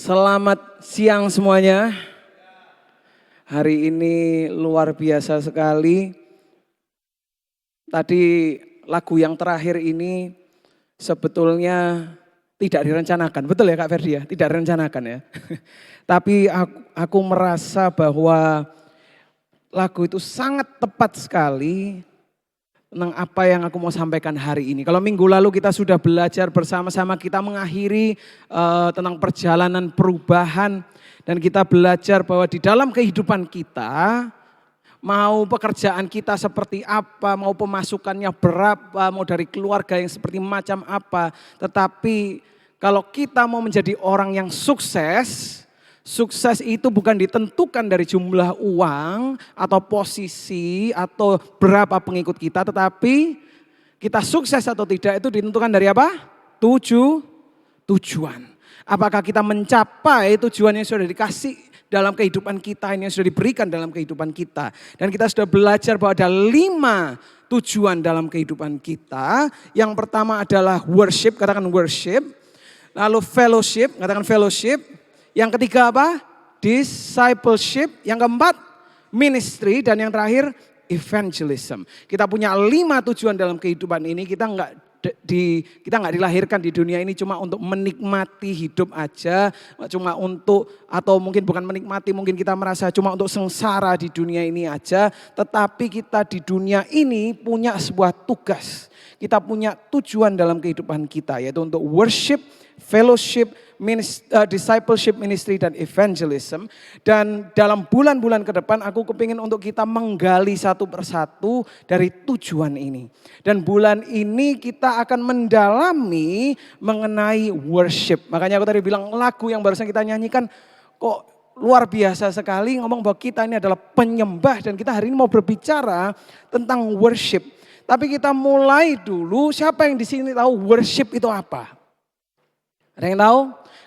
Selamat siang semuanya. Hari ini luar biasa sekali. Tadi lagu yang terakhir ini sebetulnya tidak direncanakan. Betul ya Kak Ferdi ya? Tidak direncanakan ya. Tapi aku merasa bahwa lagu itu sangat tepat sekali tentang apa yang aku mau sampaikan hari ini. Kalau minggu lalu kita sudah belajar bersama-sama, kita mengakhiri tentang perjalanan perubahan. Dan kita belajar bahwa di dalam kehidupan kita, mau pekerjaan kita seperti apa, mau pemasukannya berapa, mau dari keluarga yang seperti macam apa. Tetapi kalau kita mau menjadi orang yang sukses, sukses itu bukan ditentukan dari jumlah uang atau posisi atau berapa pengikut kita, tetapi kita sukses atau tidak itu ditentukan dari apa? Tujuan. Apakah kita mencapai tujuan yang sudah dikasih dalam kehidupan kita, ini yang sudah diberikan dalam kehidupan kita. Dan kita sudah belajar bahwa ada 5 tujuan dalam kehidupan kita. Yang pertama adalah worship, katakan worship. Lalu fellowship, katakan fellowship. Yang ketiga apa? Discipleship. Yang keempat ministry. Dan yang terakhir evangelism. Kita punya 5 tujuan dalam kehidupan ini. Kita nggak dilahirkan di dunia ini cuma untuk menikmati hidup aja, cuma untuk, atau mungkin bukan menikmati, mungkin kita merasa cuma untuk sengsara di dunia ini aja, tetapi kita di dunia ini punya sebuah tugas, kita punya tujuan dalam kehidupan kita, yaitu untuk worship, fellowship, discipleship, ministry, dan evangelism. Dan dalam bulan-bulan ke depan aku kepingin untuk kita menggali satu persatu dari tujuan ini. Dan bulan ini kita akan mendalami mengenai worship. Makanya aku tadi bilang lagu yang barusan kita nyanyikan kok luar biasa sekali, ngomong bahwa kita ini adalah penyembah dan kita hari ini mau berbicara tentang worship. Tapi kita mulai dulu, siapa yang di sini tahu worship itu apa? Ada yang tahu?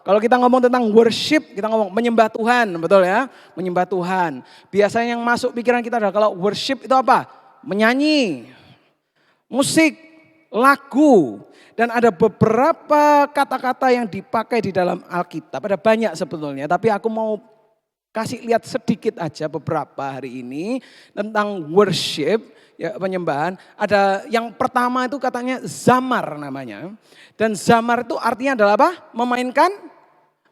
Kalau kita ngomong tentang worship, kita ngomong menyembah Tuhan, betul ya? Menyembah Tuhan. Biasanya yang masuk pikiran kita adalah kalau worship itu apa? Menyanyi, musik, lagu. Dan ada beberapa kata-kata yang dipakai di dalam Alkitab. Ada banyak sebetulnya, tapi aku mau kasih lihat sedikit aja beberapa hari ini tentang worship. Ya, penyembahan. Ada yang pertama itu katanya zamar namanya. Dan zamar itu artinya adalah apa? Memainkan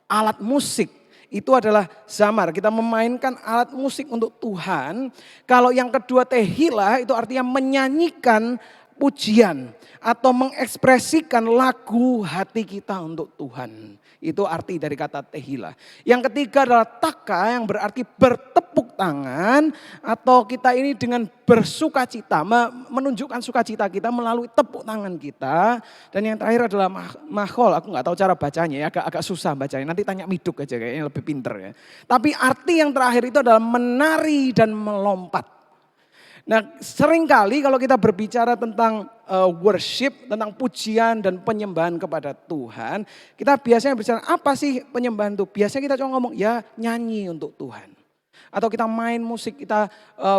alat musik. Itu adalah zamar. Kita memainkan alat musik untuk Tuhan. Kalau yang kedua tehillah itu artinya menyanyikan pujian atau mengekspresikan lagu hati kita untuk Tuhan. Itu arti dari kata tehillah. Yang ketiga adalah taka yang berarti bertepuk tangan atau kita ini dengan bersukacita, menunjukkan sukacita kita melalui tepuk tangan kita. Dan yang terakhir adalah mahol, aku nggak tahu cara bacanya ya, agak susah bacanya. Nanti tanya Miduk aja kayaknya lebih pinter ya. Tapi arti yang terakhir itu adalah menari dan melompat. Nah seringkali kalau kita berbicara tentang worship, tentang pujian dan penyembahan kepada Tuhan. Kita biasanya berbicara apa sih penyembahan itu? Biasanya kita cuma ngomong ya nyanyi untuk Tuhan. Atau kita main musik, kita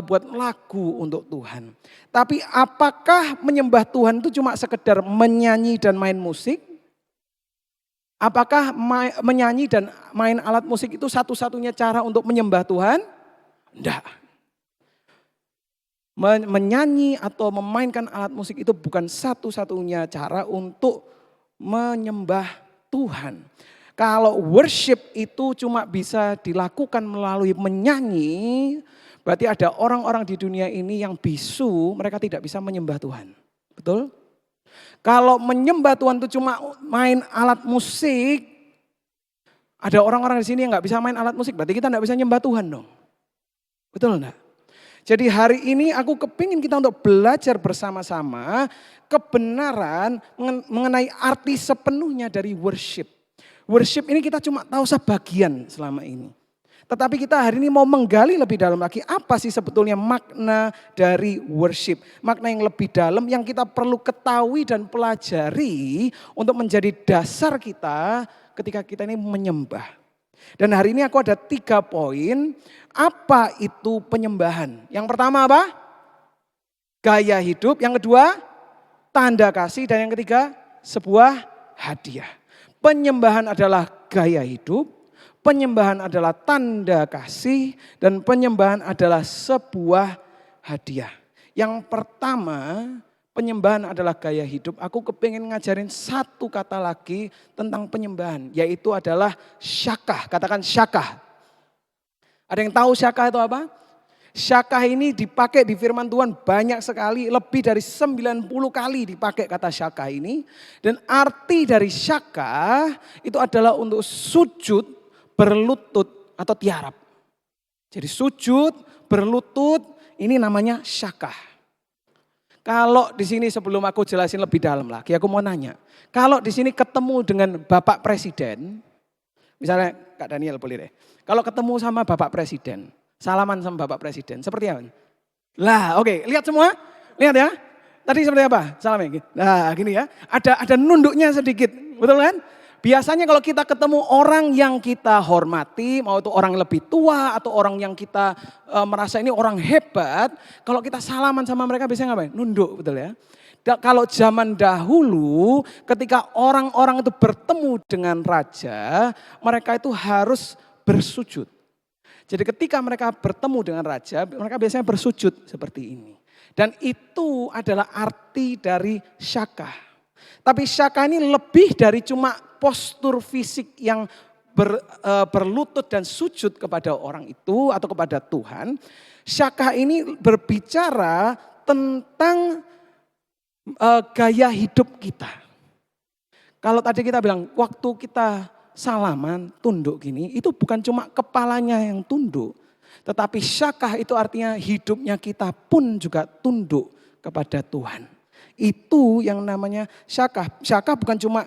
buat lagu untuk Tuhan. Tapi apakah menyembah Tuhan itu cuma sekedar menyanyi dan main musik? Apakah menyanyi dan main alat musik itu satu-satunya cara untuk menyembah Tuhan? Enggak. Menyanyi atau memainkan alat musik itu bukan satu-satunya cara untuk menyembah Tuhan. Kalau worship itu cuma bisa dilakukan melalui menyanyi, berarti ada orang-orang di dunia ini yang bisu, mereka tidak bisa menyembah Tuhan. Betul? Kalau menyembah Tuhan itu cuma main alat musik, ada orang-orang di sini yang nggak bisa main alat musik, berarti kita nggak bisa nyembah Tuhan dong. Betul enggak? Jadi hari ini aku kepingin kita untuk belajar bersama-sama kebenaran mengenai arti sepenuhnya dari worship. Worship ini kita cuma tahu sebagian selama ini. Tetapi kita hari ini mau menggali lebih dalam lagi apa sih sebetulnya makna dari worship. Makna yang lebih dalam yang kita perlu ketahui dan pelajari untuk menjadi dasar kita ketika kita ini menyembah. Dan hari ini aku ada 3 poin. Apa itu penyembahan? Yang pertama apa? Gaya hidup. Yang kedua, tanda kasih. Dan yang ketiga, sebuah hadiah. Penyembahan adalah gaya hidup. penyembahan adalah tanda kasih, dan penyembahan adalah sebuah hadiah. Yang pertama, penyembahan adalah gaya hidup. Aku kepingin ngajarin satu kata lagi tentang penyembahan, yaitu adalah syakah. Katakan syakah. Ada yang tahu syakah itu apa? Syakah ini dipakai di firman Tuhan banyak sekali, lebih dari 90 kali dipakai kata syakah ini. Dan arti dari syakah itu adalah untuk sujud, berlutut atau tiarap. Jadi sujud, berlutut, ini namanya syakah. Kalau di sini sebelum aku jelasin lebih dalam lagi, aku mau nanya. Kalau di sini ketemu dengan Bapak Presiden, misalnya Kak Daniel boleh deh. Kalau ketemu sama Bapak Presiden, salaman sama Bapak Presiden, seperti apa? Lah oke, lihat semua? Lihat ya. Tadi seperti apa? Salamnya. Nah gini ya, ada nunduknya sedikit, betul kan? Biasanya kalau kita ketemu orang yang kita hormati, mau itu orang lebih tua atau orang yang kita merasa ini orang hebat, kalau kita salaman sama mereka biasanya ngapain? Nunduk, betul ya. Kalau zaman dahulu ketika orang-orang itu bertemu dengan raja, mereka itu harus bersujud. Jadi ketika mereka bertemu dengan raja, mereka biasanya bersujud seperti ini. Dan itu adalah arti dari syakah. Tapi syakah ini lebih dari cuma postur fisik yang berlutut dan sujud kepada orang itu atau kepada Tuhan. Syakah ini berbicara tentang gaya hidup kita. Kalau tadi kita bilang waktu kita salaman, tunduk gini, itu bukan cuma kepalanya yang tunduk. Tetapi syakah itu artinya hidupnya kita pun juga tunduk kepada Tuhan. Itu yang namanya syakah. Syakah bukan cuma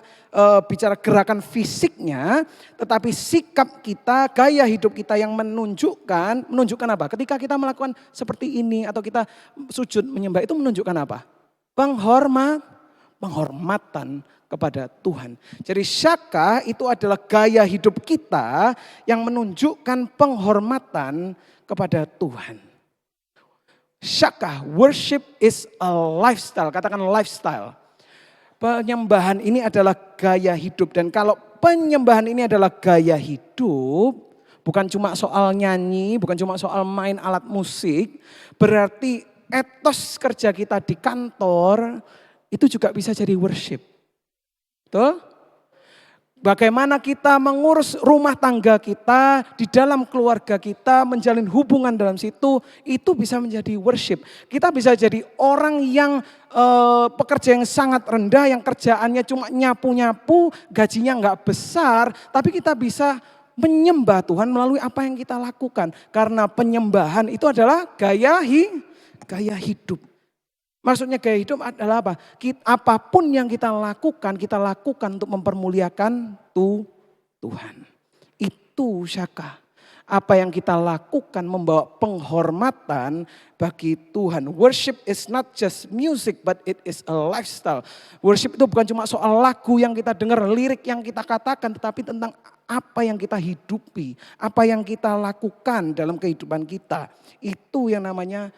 bicara gerakan fisiknya, tetapi sikap kita, gaya hidup kita yang menunjukkan apa? Ketika kita melakukan seperti ini atau kita sujud menyembah itu menunjukkan apa? Penghormatan kepada Tuhan. Jadi syakah itu adalah gaya hidup kita yang menunjukkan penghormatan kepada Tuhan. Syakah, worship is a lifestyle, katakan lifestyle. Penyembahan ini adalah gaya hidup, dan kalau penyembahan ini adalah gaya hidup, bukan cuma soal nyanyi, bukan cuma soal main alat musik, berarti etos kerja kita di kantor itu juga bisa jadi worship. Betul? Bagaimana kita mengurus rumah tangga kita, di dalam keluarga kita, menjalin hubungan dalam situ, itu bisa menjadi worship. Kita bisa jadi orang yang pekerja yang sangat rendah, yang kerjaannya cuma nyapu-nyapu, gajinya enggak besar, tapi kita bisa menyembah Tuhan melalui apa yang kita lakukan. Karena penyembahan itu adalah gaya hidup. Maksudnya gaya hidup adalah apa? Apapun yang kita lakukan untuk mempermuliakan Tuhan. Itu syakah. Apa yang kita lakukan membawa penghormatan bagi Tuhan. Worship is not just music, but it is a lifestyle. Worship itu bukan cuma soal lagu yang kita dengar, lirik yang kita katakan, tetapi tentang apa yang kita hidupi, apa yang kita lakukan dalam kehidupan kita. Itu yang namanya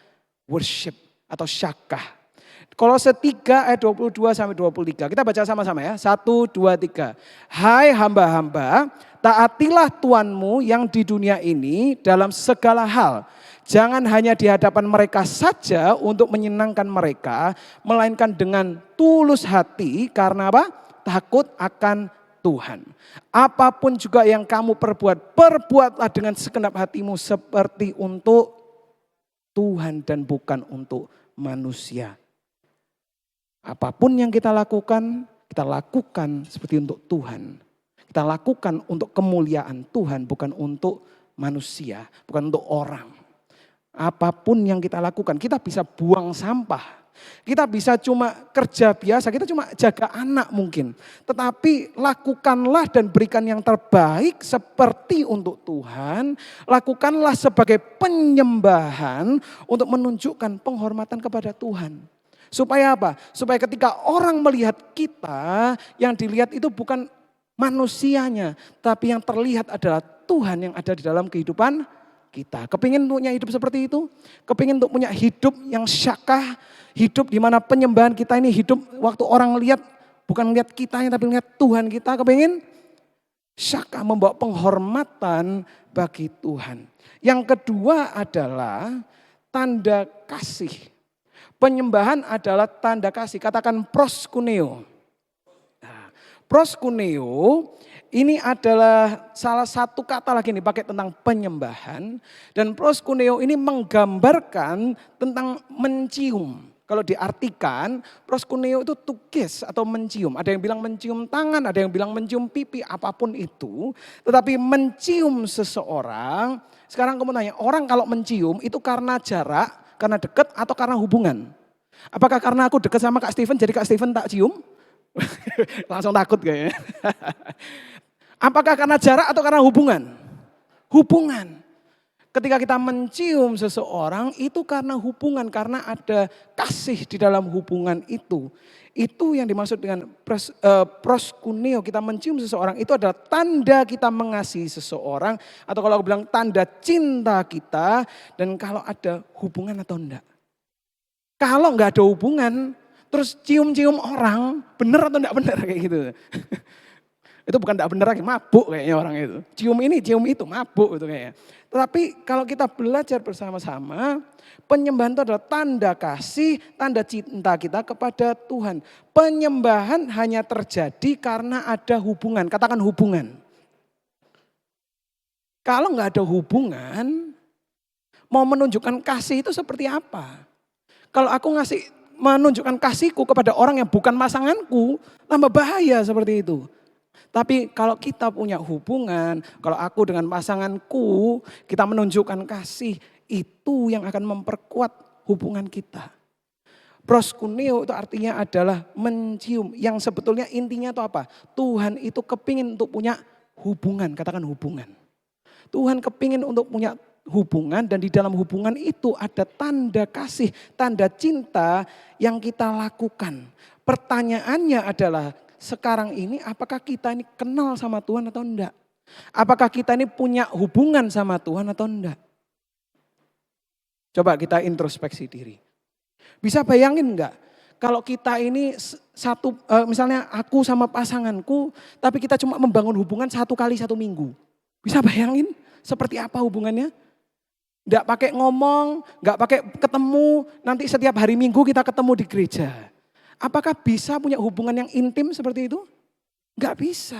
worship atau syakah. Kolose 3 ayat 22 sampai 23. Kita baca sama-sama ya. 1, 2, 3. Hai hamba-hamba, taatilah Tuhanmu yang di dunia ini dalam segala hal. Jangan hanya di hadapan mereka saja untuk menyenangkan mereka, melainkan dengan tulus hati karena apa? Takut akan Tuhan. Apapun juga yang kamu perbuatlah dengan segenap hatimu seperti untuk Tuhan dan bukan untuk manusia. Apapun yang kita lakukan seperti untuk Tuhan. Kita lakukan untuk kemuliaan Tuhan, bukan untuk manusia, bukan untuk orang. Apapun yang kita lakukan, kita bisa buang sampah. Kita bisa cuma kerja biasa, kita cuma jaga anak mungkin. Tetapi lakukanlah dan berikan yang terbaik seperti untuk Tuhan. Lakukanlah sebagai penyembahan untuk menunjukkan penghormatan kepada Tuhan. Supaya apa? Supaya ketika orang melihat kita, yang dilihat itu bukan manusianya. Tapi yang terlihat adalah Tuhan yang ada di dalam kehidupan kita. Kepingin punya hidup seperti itu? Kepingin untuk punya hidup yang syakah, hidup di mana penyembahan kita ini hidup waktu orang lihat, bukan lihat kitanya tapi lihat Tuhan kita, kepingin? Syaka membawa penghormatan bagi Tuhan. Yang kedua adalah tanda kasih. Penyembahan adalah tanda kasih. Katakan proskuneo. Nah, proskuneo ini adalah salah satu kata lagi nih pakai tentang penyembahan. Dan proskuneo ini menggambarkan tentang mencium. Kalau diartikan, proskuneo itu to kiss atau mencium. Ada yang bilang mencium tangan, ada yang bilang mencium pipi, apapun itu. Tetapi mencium seseorang, sekarang kamu tanya, orang kalau mencium itu karena jarak, karena dekat atau karena hubungan? Apakah karena aku dekat sama Kak Steven, jadi Kak Steven tak cium? Langsung takut kayaknya. Apakah karena jarak atau karena hubungan? Hubungan. Ketika kita mencium seseorang itu karena hubungan, karena ada kasih di dalam hubungan itu. Itu yang dimaksud dengan proskuneo, kita mencium seseorang itu adalah tanda kita mengasihi seseorang. Atau kalau aku bilang tanda cinta kita dan kalau ada hubungan atau enggak. Kalau enggak ada hubungan terus cium-cium orang, benar atau enggak benar kayak gitu. Itu bukan enggak benar lagi, mabuk kayaknya orang itu. Cium ini, cium itu, mabuk itu kayaknya. Tetapi kalau kita belajar bersama-sama, penyembahan itu adalah tanda kasih, tanda cinta kita kepada Tuhan. Penyembahan hanya terjadi karena ada hubungan, katakan hubungan. Kalau enggak ada hubungan, mau menunjukkan kasih itu seperti apa? Kalau aku menunjukkan kasihku kepada orang yang bukan pasanganku, tambah bahaya seperti itu. Tapi kalau kita punya hubungan, kalau aku dengan pasanganku, kita menunjukkan kasih, itu yang akan memperkuat hubungan kita. Proskuneo itu artinya adalah mencium, yang sebetulnya intinya itu apa? Tuhan itu kepingin untuk punya hubungan, katakan hubungan. Tuhan kepingin untuk punya hubungan dan di dalam hubungan itu ada tanda kasih, tanda cinta yang kita lakukan. Pertanyaannya adalah, sekarang ini apakah kita ini kenal sama Tuhan atau enggak? Apakah kita ini punya hubungan sama Tuhan atau enggak? Coba kita introspeksi diri. Bisa bayangin enggak? Kalau kita ini misalnya aku sama pasanganku, tapi kita cuma membangun hubungan 1 kali 1 minggu. Bisa bayangin seperti apa hubungannya? Enggak pakai ngomong, enggak pakai ketemu, nanti setiap hari Minggu kita ketemu di gereja. Apakah bisa punya hubungan yang intim seperti itu? Enggak bisa.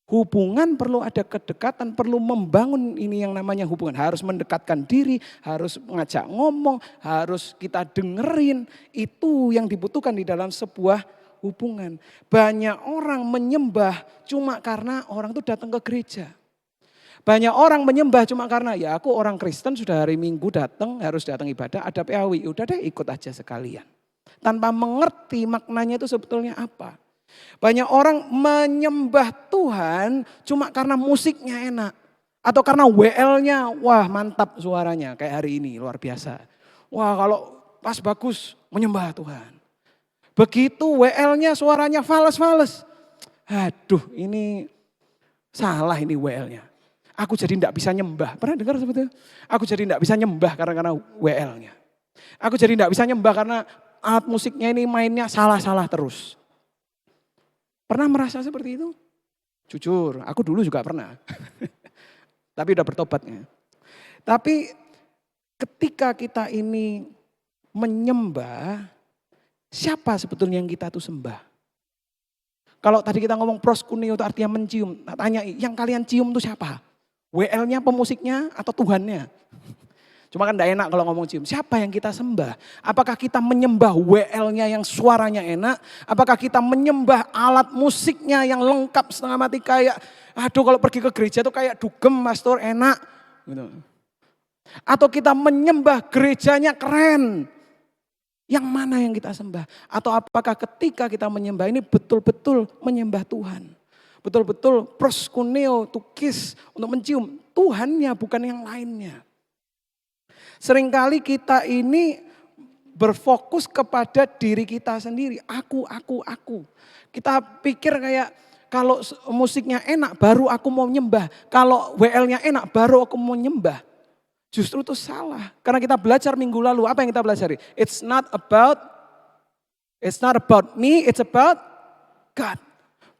Hubungan perlu ada kedekatan, perlu membangun ini yang namanya hubungan. Harus mendekatkan diri, harus mengajak ngomong, harus kita dengerin. Itu yang dibutuhkan di dalam sebuah hubungan. Banyak orang menyembah cuma karena orang itu datang ke gereja. Banyak orang menyembah cuma karena ya aku orang Kristen sudah hari Minggu datang, harus datang ibadah, ada PAW. Udah deh ikut aja sekalian. Tanpa mengerti maknanya itu sebetulnya apa. Banyak orang menyembah Tuhan cuma karena musiknya enak. Atau karena WL-nya, wah mantap suaranya kayak hari ini luar biasa. Wah kalau pas bagus menyembah Tuhan. Begitu WL-nya suaranya fales-fales. Aduh ini salah ini WL-nya. Aku jadi tidak bisa nyembah. Pernah dengar seperti itu? Aku jadi tidak bisa nyembah karena WL-nya. Aku jadi tidak bisa nyembah karena alat musiknya ini mainnya salah-salah terus. Pernah merasa seperti itu? Jujur, aku dulu juga pernah. Tapi udah bertobatnya. Tapi ketika kita ini menyembah, siapa sebetulnya yang kita tuh sembah? Kalau tadi kita ngomong proskuneo itu artinya mencium. Nah, tanya, yang kalian cium itu siapa? WL-nya, pemusiknya, atau Tuhannya? Cuma kan gak enak kalau ngomong cium. Siapa yang kita sembah? Apakah kita menyembah WL-nya yang suaranya enak? Apakah kita menyembah alat musiknya yang lengkap setengah mati kayak, aduh kalau pergi ke gereja tuh kayak dugem pastor enak. Gitu. Atau kita menyembah gerejanya keren. Yang mana yang kita sembah? Atau apakah ketika kita menyembah ini betul-betul menyembah Tuhan? Betul-betul proskuneo, to kiss, untuk mencium Tuhannya bukan yang lainnya. Seringkali kita ini berfokus kepada diri kita sendiri. Aku. Kita pikir kayak kalau musiknya enak baru aku mau nyembah. Kalau WL-nya enak baru aku mau nyembah. Justru itu salah. Karena kita belajar minggu lalu, apa yang kita pelajari? It's not about me, it's about God.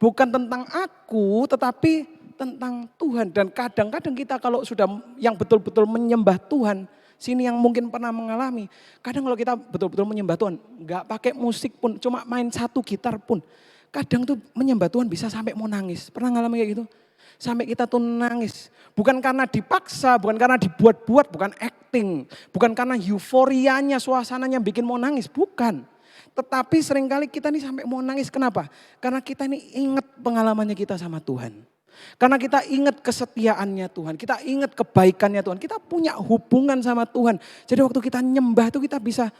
Bukan tentang aku, tetapi tentang Tuhan. Dan kadang-kadang kita kalau sudah yang betul-betul menyembah Tuhan, sini yang mungkin pernah mengalami, kadang kalau kita betul-betul menyembah Tuhan, nggak pakai musik pun, cuma main satu gitar pun, kadang tuh menyembah Tuhan bisa sampai mau nangis. Pernah ngalami kayak gitu? Sampai kita tuh nangis. Bukan karena dipaksa, bukan karena dibuat-buat, bukan acting. Bukan karena euforianya, suasananya bikin mau nangis, bukan. Tetapi seringkali kita nih sampai mau nangis, kenapa? Karena kita ini ingat pengalamannya kita sama Tuhan. Karena kita ingat kesetiaannya Tuhan, kita ingat kebaikannya Tuhan, kita punya hubungan sama Tuhan. Jadi waktu kita nyembah itu kita bisa,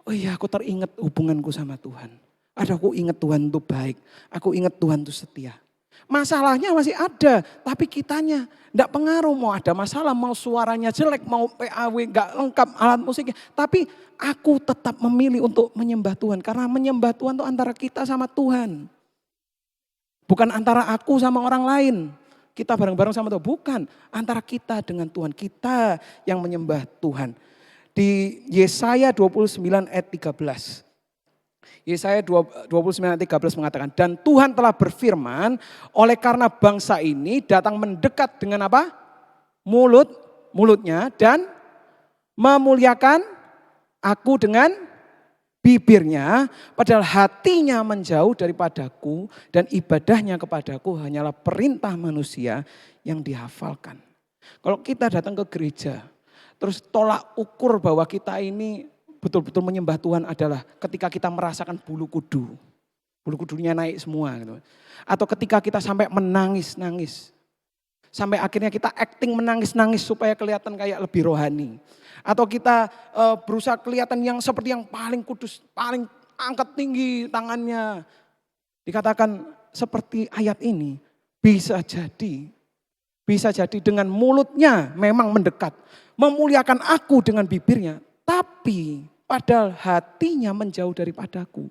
oh iya aku teringat hubunganku sama Tuhan. Aku ingat Tuhan itu baik, aku ingat Tuhan itu setia. Masalahnya masih ada, tapi kitanya enggak pengaruh, mau ada masalah, mau suaranya jelek, mau PAW enggak lengkap alat musiknya. Tapi aku tetap memilih untuk menyembah Tuhan, karena menyembah Tuhan itu antara kita sama Tuhan. Bukan antara aku sama orang lain, kita bareng-bareng sama Tuhan, bukan. Antara kita dengan Tuhan, kita yang menyembah Tuhan. Di Yesaya 29 ayat 13. Yesaya 29 ayat 13 mengatakan, dan Tuhan telah berfirman, oleh karena bangsa ini datang mendekat dengan apa? Mulutnya dan memuliakan aku dengan bibirnya, padahal hatinya menjauh daripadaku dan ibadahnya kepadaku hanyalah perintah manusia yang dihafalkan. Kalau kita datang ke gereja, terus tolak ukur bahwa kita ini betul-betul menyembah Tuhan adalah ketika kita merasakan bulu kudunya naik semua gitu. Atau ketika kita sampai menangis-nangis. Sampai akhirnya kita acting menangis-nangis supaya kelihatan kayak lebih rohani. Atau kita berusaha kelihatan yang seperti yang paling kudus, paling angkat tinggi tangannya. Dikatakan seperti ayat ini, bisa jadi dengan mulutnya memang mendekat. Memuliakan aku dengan bibirnya, tapi padahal hatinya menjauh daripadaku.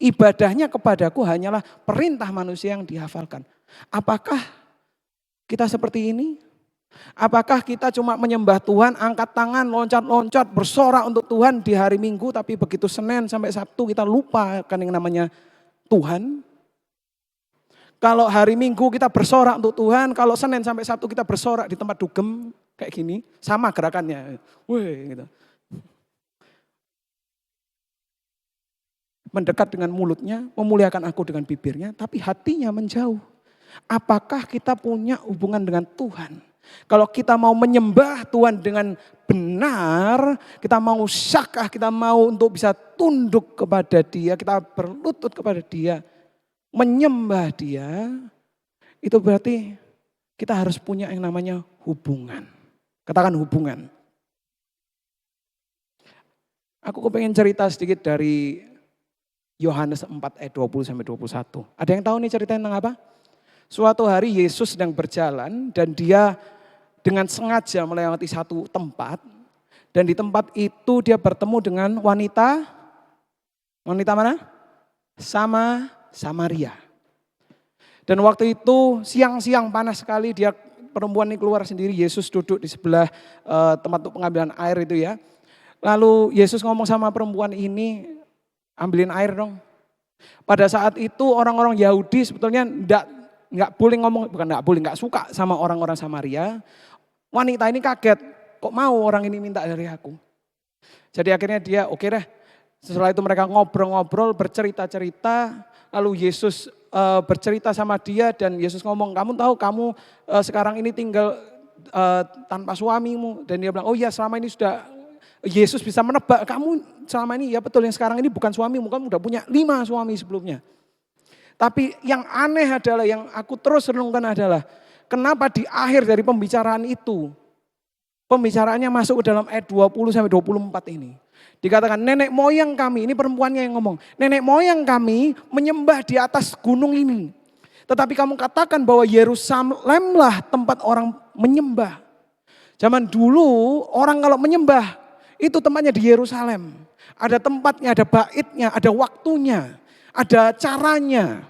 Ibadahnya kepadaku hanyalah perintah manusia yang dihafalkan. Apakah kita seperti ini? Apakah kita cuma menyembah Tuhan, angkat tangan, loncat-loncat, bersorak untuk Tuhan di hari Minggu, tapi begitu Senin sampai Sabtu kita lupakan yang namanya Tuhan? Kalau hari Minggu kita bersorak untuk Tuhan, kalau Senin sampai Sabtu kita bersorak di tempat dugem kayak gini, sama gerakannya. Wih, gitu. Mendekat dengan mulutnya, memuliakan aku dengan bibirnya, tapi hatinya menjauh. Apakah kita punya hubungan dengan Tuhan? Kalau kita mau menyembah Tuhan dengan benar, kita mau syakah, kita mau untuk bisa tunduk kepada Dia, kita berlutut kepada Dia, menyembah Dia, itu berarti kita harus punya yang namanya hubungan. Katakan hubungan. Aku kepengen cerita sedikit dari Yohanes 4 ayat 20 sampai 21. Ada yang tahu nih ceritanya tentang apa? Suatu hari Yesus sedang berjalan dan dia dengan sengaja melewati satu tempat. Dan di tempat itu dia bertemu dengan wanita mana? Samaria. Dan waktu itu siang-siang panas sekali, dia perempuan ini keluar sendiri, Yesus duduk di sebelah tempat pengambilan air itu ya. Lalu Yesus ngomong sama perempuan ini, ambilin air dong. Pada saat itu orang-orang Yahudi sebetulnya nggak boleh ngomong, bukan nggak boleh, nggak suka sama orang-orang Samaria. Wanita ini kaget, kok mau orang ini minta dari aku. Jadi akhirnya dia oke deh. Setelah itu mereka ngobrol-ngobrol, bercerita-cerita. Lalu Yesus bercerita sama dia dan Yesus ngomong, kamu tahu kamu sekarang ini tinggal tanpa suamimu. Dan dia bilang, oh iya selama ini sudah, Yesus bisa menebak kamu selama ini, ya betul yang sekarang ini bukan suamimu, kamu udah punya 5 suami sebelumnya. Tapi yang aneh adalah, yang aku terus renungkan adalah, kenapa di akhir dari pembicaraan itu, pembicaraannya masuk ke dalam ayat 20 sampai 24 ini. Dikatakan nenek moyang kami, ini perempuannya yang ngomong, nenek moyang kami menyembah di atas gunung ini. Tetapi kamu katakan bahwa Yerusalemlah tempat orang menyembah. Zaman dulu orang kalau menyembah, itu tempatnya di Yerusalem. Ada tempatnya, ada baitnya, ada waktunya, ada caranya.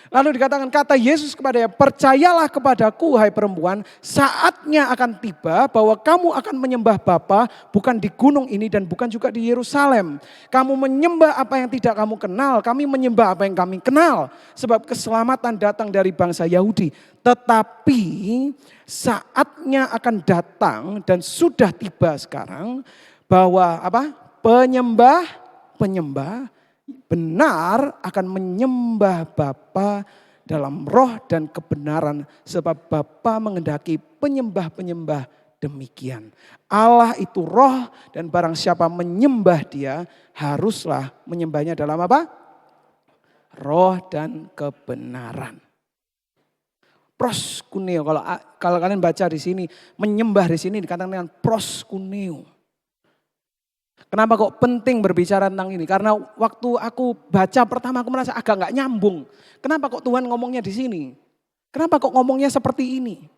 Lalu dikatakan kata Yesus kepadanya, percayalah kepadaku hai perempuan, saatnya akan tiba bahwa kamu akan menyembah Bapa bukan di gunung ini dan bukan juga di Yerusalem. Kamu menyembah apa yang tidak kamu kenal, kami menyembah apa yang kami kenal. Sebab keselamatan datang dari bangsa Yahudi. Tetapi saatnya akan datang dan sudah tiba sekarang bahwa penyembah benar akan menyembah Bapa dalam roh dan kebenaran sebab Bapa menghendaki penyembah-penyembah demikian. Allah itu roh dan barang siapa menyembah dia haruslah menyembahnya dalam apa? Roh dan kebenaran. Proskuneo, kalau kalian baca di sini, menyembah di sini dikatakan dengan proskuneo. Kenapa kok penting berbicara tentang ini? Karena waktu aku baca pertama aku merasa agak nggak nyambung. Kenapa kok Tuhan ngomongnya di sini? Kenapa kok ngomongnya seperti ini?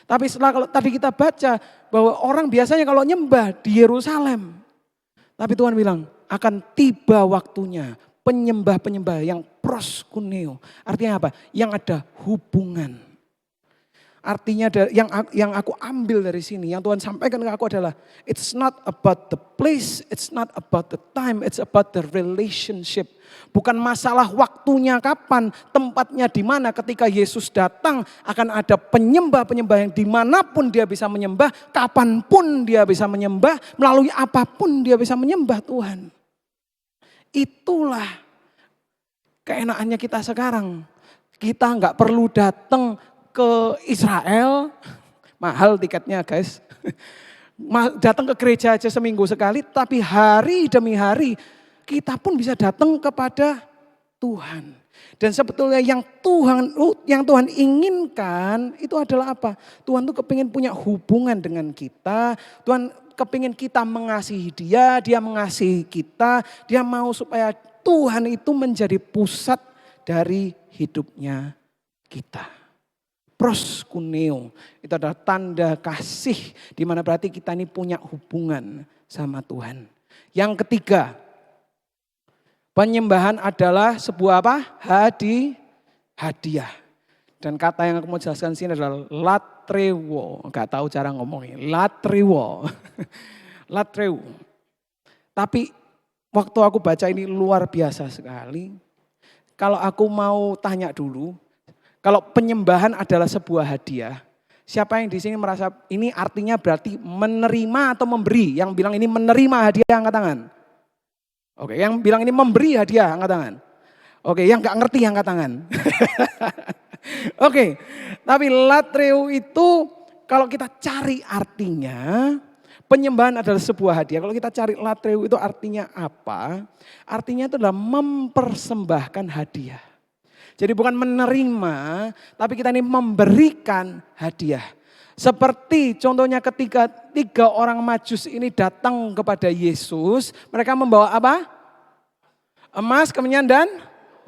Tapi setelah kalau tadi kita baca bahwa orang biasanya kalau nyembah di Yerusalem. Tapi Tuhan bilang akan tiba waktunya penyembah-penyembah yang proskuneo. Artinya apa? Yang ada hubungan. Artinya yang aku ambil dari sini, yang Tuhan sampaikan ke aku adalah it's not about the place, it's not about the time, it's about the relationship. Bukan masalah waktunya kapan, tempatnya di mana. Ketika Yesus datang akan ada penyembah-penyembah yang dimanapun dia bisa menyembah, kapanpun dia bisa menyembah, melalui apapun dia bisa menyembah Tuhan. Itulah keenakannya kita sekarang. Kita nggak perlu datang ke Israel, mahal tiketnya guys. Datang ke gereja aja seminggu sekali, tapi hari demi hari kita pun bisa datang kepada Tuhan. Dan sebetulnya yang Tuhan inginkan itu adalah apa? Tuhan tuh kepingin punya hubungan dengan kita. Tuhan kepingin kita mengasihi dia mengasihi kita. Dia mau supaya Tuhan itu menjadi pusat dari hidupnya kita. Proskuneo itu adalah tanda kasih di mana berarti kita ini punya hubungan sama Tuhan. Yang ketiga, penyembahan adalah sebuah apa? Hadiah. Dan kata yang aku mau jelaskan sini adalah latrewo. Enggak tahu cara ngomongnya. Latrewo. Latrewo. Tapi waktu aku baca ini luar biasa sekali. Kalau aku mau tanya dulu, kalau penyembahan adalah sebuah hadiah, siapa yang di sini merasa ini artinya berarti menerima atau memberi? Yang bilang ini menerima hadiah, angkat tangan. Oke, yang bilang ini memberi hadiah, angkat tangan. Oke, yang gak ngerti angkat tangan. Oke, tapi latreu itu kalau kita cari artinya, penyembahan adalah sebuah hadiah. Kalau kita cari latreu itu artinya apa? Artinya itu adalah mempersembahkan hadiah. Jadi bukan menerima, tapi kita ini memberikan hadiah. Seperti contohnya ketika 3 orang Majus ini datang kepada Yesus, mereka membawa apa? Emas, kemenyan, dan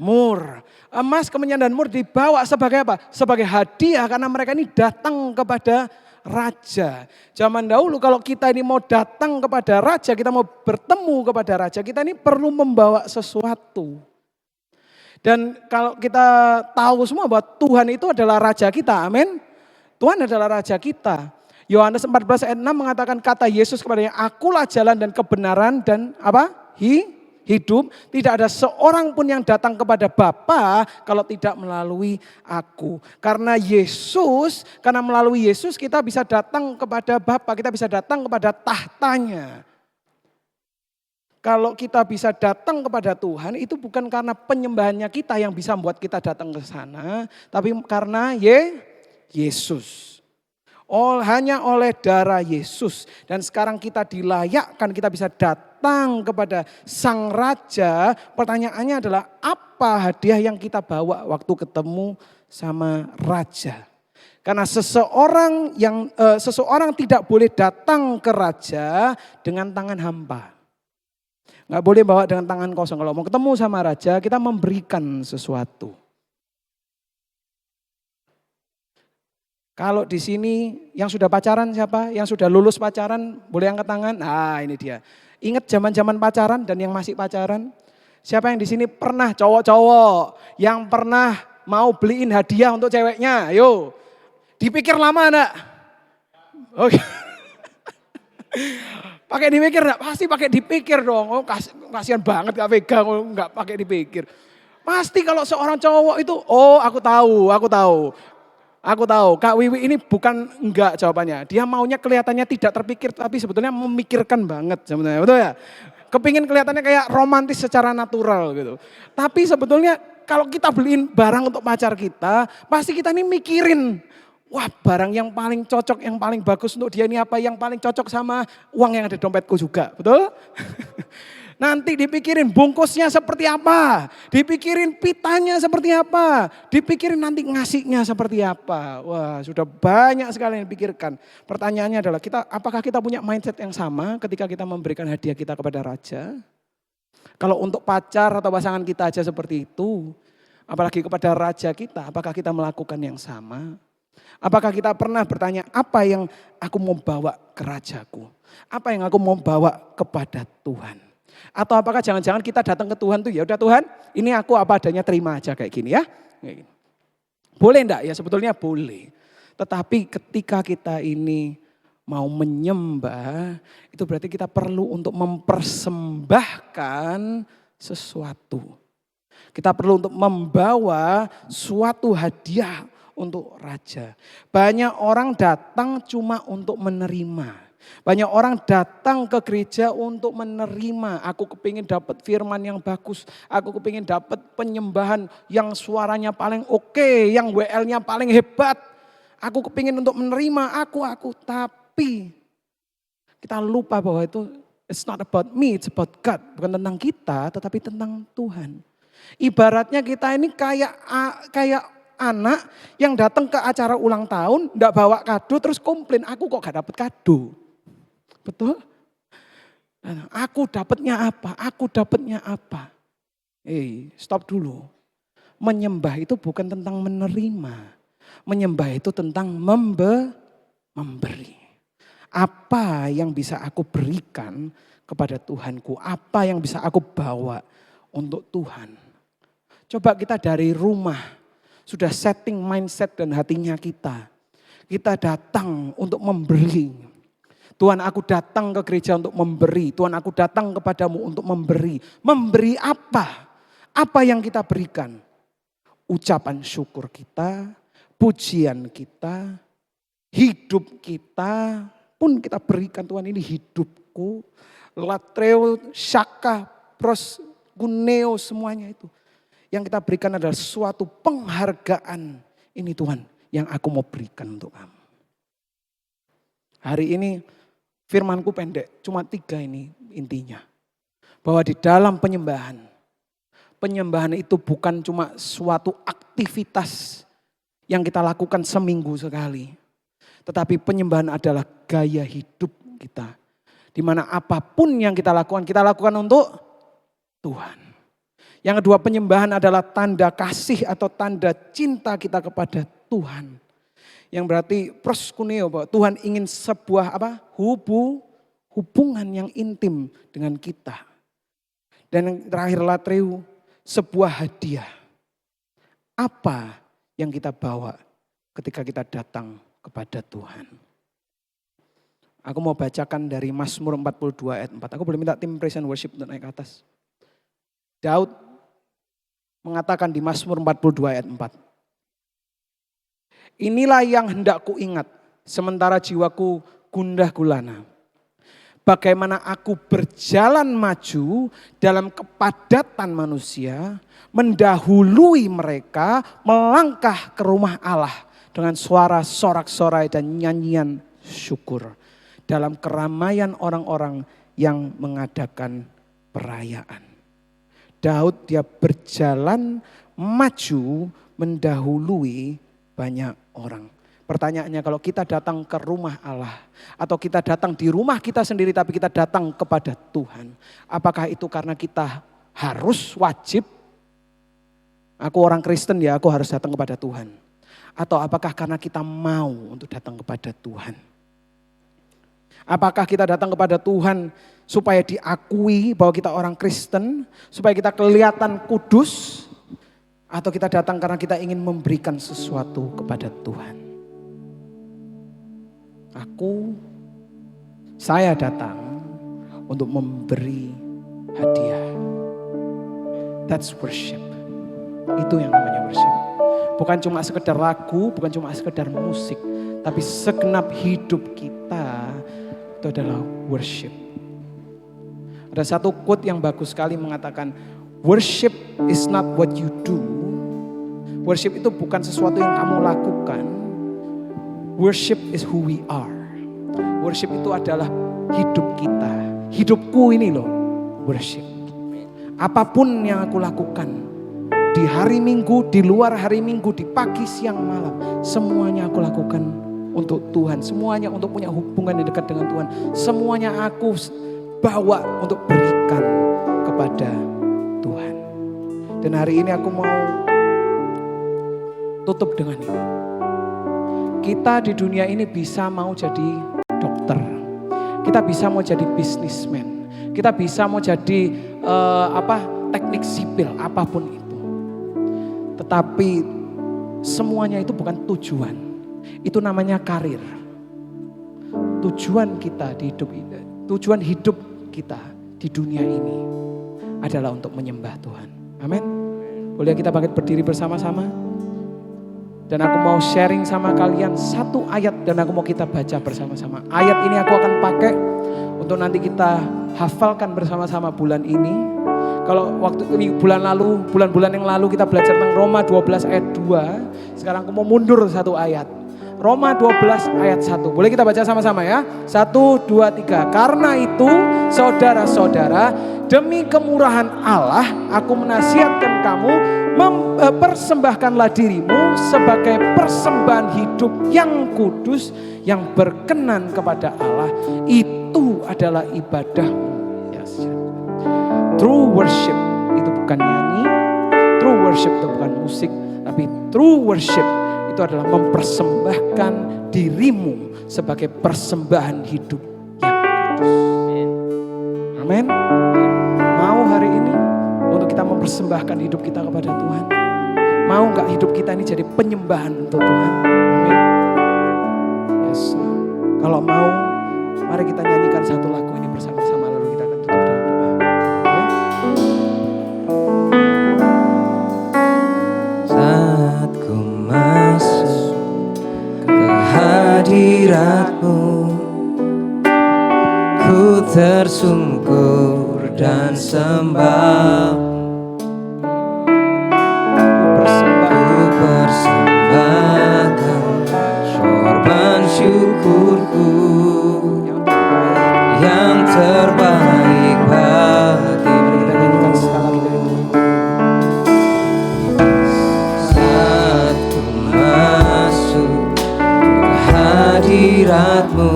mur. Emas, kemenyan, dan mur dibawa sebagai apa? Sebagai hadiah karena mereka ini datang kepada raja. Zaman dahulu kalau kita ini mau datang kepada raja, kita mau bertemu kepada raja, kita ini perlu membawa sesuatu. Dan kalau kita tahu semua bahwa Tuhan itu adalah raja kita, amin. Tuhan adalah raja kita. Yohanes 14 ayat 6 mengatakan kata Yesus kepadanya, akulah jalan dan kebenaran dan apa? Hidup. Tidak ada seorang pun yang datang kepada Bapa kalau tidak melalui aku. Karena melalui Yesus kita bisa datang kepada Bapa, kita bisa datang kepada tahtanya. Kalau kita bisa datang kepada Tuhan itu bukan karena penyembahannya kita yang bisa membuat kita datang ke sana. Tapi karena Yesus. Hanya oleh darah Yesus. Dan sekarang kita dilayakkan, kita bisa datang kepada Sang Raja. Pertanyaannya adalah apa hadiah yang kita bawa waktu ketemu sama Raja. Karena seseorang tidak boleh datang ke Raja dengan tangan hampa. Nggak boleh bawa dengan tangan kosong. Kalau mau ketemu sama raja, kita memberikan sesuatu. Kalau di sini yang sudah pacaran siapa? Yang sudah lulus pacaran, boleh angkat tangan? Nah ini dia. Ingat zaman-zaman pacaran dan yang masih pacaran? Siapa yang di sini pernah cowok-cowok yang pernah mau beliin hadiah untuk ceweknya, ayo. Dipikir lama enggak? Oke. Pakai dipikir enggak? Pasti pakai dipikir dong. Oh, kasihan banget Kak Vega kalau enggak pakai dipikir. Pasti kalau seorang cowok itu, oh aku tahu. Aku tahu, Kak Wiwi ini bukan enggak jawabannya. Dia maunya kelihatannya tidak terpikir, tapi sebetulnya memikirkan banget sebenarnya, betul ya? Kepingin kelihatannya kayak romantis secara natural gitu. Tapi sebetulnya kalau kita beliin barang untuk pacar kita, pasti kita ini mikirin, wah barang yang paling cocok, yang paling bagus untuk dia ini apa, yang paling cocok sama uang yang ada di dompetku juga, betul? Nanti dipikirin bungkusnya seperti apa, dipikirin pitanya seperti apa, dipikirin nanti ngasihnya seperti apa. Wah sudah banyak sekali yang dipikirkan. Pertanyaannya adalah apakah kita punya mindset yang sama ketika kita memberikan hadiah kita kepada raja? Kalau untuk pacar atau pasangan kita aja seperti itu, apalagi kepada raja kita, apakah kita melakukan yang sama? Apakah kita pernah bertanya apa yang aku mau bawa ke rajaku? Apa yang aku mau bawa kepada Tuhan? Atau apakah jangan-jangan kita datang ke Tuhan tuh ya udah Tuhan ini aku apa adanya terima aja kayak gini ya. Boleh enggak? Ya sebetulnya boleh. Tetapi ketika kita ini mau menyembah itu berarti kita perlu untuk mempersembahkan sesuatu. Kita perlu untuk membawa suatu hadiah untuk raja. Banyak orang datang cuma untuk menerima. Banyak orang datang ke gereja untuk menerima. Aku kepingin dapat firman yang bagus. Aku kepingin dapat penyembahan yang suaranya paling oke, yang WL-nya paling hebat. Aku kepingin untuk menerima aku. Tapi kita lupa bahwa itu it's not about me, it's about God. Bukan tentang kita, tetapi tentang Tuhan. Ibaratnya kita ini kayak anak yang datang ke acara ulang tahun, enggak bawa kado terus komplain, aku kok gak dapat kado. Betul? Aku dapatnya apa? Stop dulu. Menyembah itu bukan tentang menerima. Menyembah itu tentang memberi. Apa yang bisa aku berikan kepada Tuhanku? Apa yang bisa aku bawa untuk Tuhan? Coba kita dari rumah sudah setting mindset dan hatinya kita. Kita datang untuk memberi. Tuhan aku datang ke gereja untuk memberi. Tuhan aku datang kepadamu untuk memberi. Memberi apa? Apa yang kita berikan? Ucapan syukur kita, pujian kita, hidup kita pun kita berikan. Tuhan ini hidupku. Latreo, syaka, proskuneo semuanya itu. Yang kita berikan adalah suatu penghargaan. Ini Tuhan yang aku mau berikan untuk kamu. Hari ini firmanku pendek, cuma 3 ini intinya. Bahwa di dalam penyembahan itu bukan cuma suatu aktivitas yang kita lakukan seminggu sekali. Tetapi penyembahan adalah gaya hidup kita. Di mana apapun yang kita lakukan untuk Tuhan. Yang kedua, penyembahan adalah tanda kasih atau tanda cinta kita kepada Tuhan. Yang berarti proskuneo, bahwa Tuhan ingin sebuah hubungan yang intim dengan kita. Dan yang terakhir latreu, sebuah hadiah. Apa yang kita bawa ketika kita datang kepada Tuhan? Aku mau bacakan dari Mazmur 42 ayat 4. Aku boleh minta tim praise and worship untuk naik ke atas. Daud mengatakan di Mazmur 42 ayat 4. Inilah yang hendak ku ingat sementara jiwaku gundah gulana. Bagaimana aku berjalan maju dalam kepadatan manusia, mendahului mereka melangkah ke rumah Allah dengan suara sorak-sorai dan nyanyian syukur. Dalam keramaian orang-orang yang mengadakan perayaan. Daud dia berjalan maju mendahului banyak orang. Pertanyaannya kalau kita datang ke rumah Allah atau kita datang di rumah kita sendiri tapi kita datang kepada Tuhan. Apakah itu karena kita harus wajib? Aku orang Kristen ya aku harus datang kepada Tuhan. Atau apakah karena kita mau untuk datang kepada Tuhan? Apakah kita datang kepada Tuhan supaya diakui bahwa kita orang Kristen, supaya kita kelihatan kudus? Atau kita datang karena kita ingin memberikan sesuatu kepada Tuhan. Saya datang untuk memberi hadiah. That's worship. Itu yang namanya worship. Bukan cuma sekedar lagu, bukan cuma sekedar musik. Tapi segenap hidup kita itu adalah worship. Ada satu quote yang bagus sekali mengatakan, worship is not what you do. Worship itu bukan sesuatu yang kamu lakukan. Worship is who we are. Worship itu adalah hidup kita. Hidupku ini loh, worship. Apapun yang aku lakukan, di hari Minggu, di luar hari Minggu, di pagi, siang, malam, semuanya aku lakukan untuk Tuhan. Semuanya untuk punya hubungan yang dekat dengan Tuhan. Semuanya aku bawa untuk berikan kepada Tuhan. Dan hari ini aku mau tutup dengan ini. Kita di dunia ini bisa mau jadi dokter. Kita bisa mau jadi bisnismen. Kita bisa mau jadi teknik sipil, apapun itu. Tetapi semuanya itu bukan tujuan. Itu namanya karir. Tujuan kita di hidup ini, tujuan hidup kita di dunia ini adalah untuk menyembah Tuhan. Amin. Boleh kita bangkit berdiri bersama-sama? Dan aku mau sharing sama kalian satu ayat dan aku mau kita baca bersama-sama. Ayat ini aku akan pakai untuk nanti kita hafalkan bersama-sama bulan ini. Kalau waktu ini bulan-bulan yang lalu kita belajar tentang Roma 12 ayat 2. Sekarang aku mau mundur satu ayat. Roma 12 ayat 1. Boleh kita baca sama-sama ya? 1, 2, 3. Karena itu saudara-saudara, demi kemurahan Allah aku menasihatkan kamu, persembahkanlah dirimu sebagai persembahan hidup yang kudus, yang berkenan kepada Allah. Itu adalah ibadahmu. True worship itu bukan nyanyi, true worship itu bukan musik, tapi true worship itu adalah mempersembahkan dirimu sebagai persembahan hidup yang kudus. Amin. Mau hari ini untuk kita mempersembahkan hidup kita kepada Tuhan? Mau gak hidup kita ini jadi penyembahan untuk Tuhan? Amin. Yes. Kalau mau, mari kita nyanyikan satu lagu ini bersama-sama, lalu kita akan tutup dalam doa. Saat ku masuk ke hadirat-Mu, ku tersungkur dan sembah. Ku persembahkan korban syukurku yang terbaik bagimu. Saat ku masuk ke hadirat-Mu,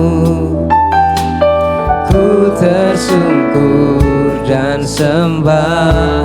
ku tersungkur dan sembah.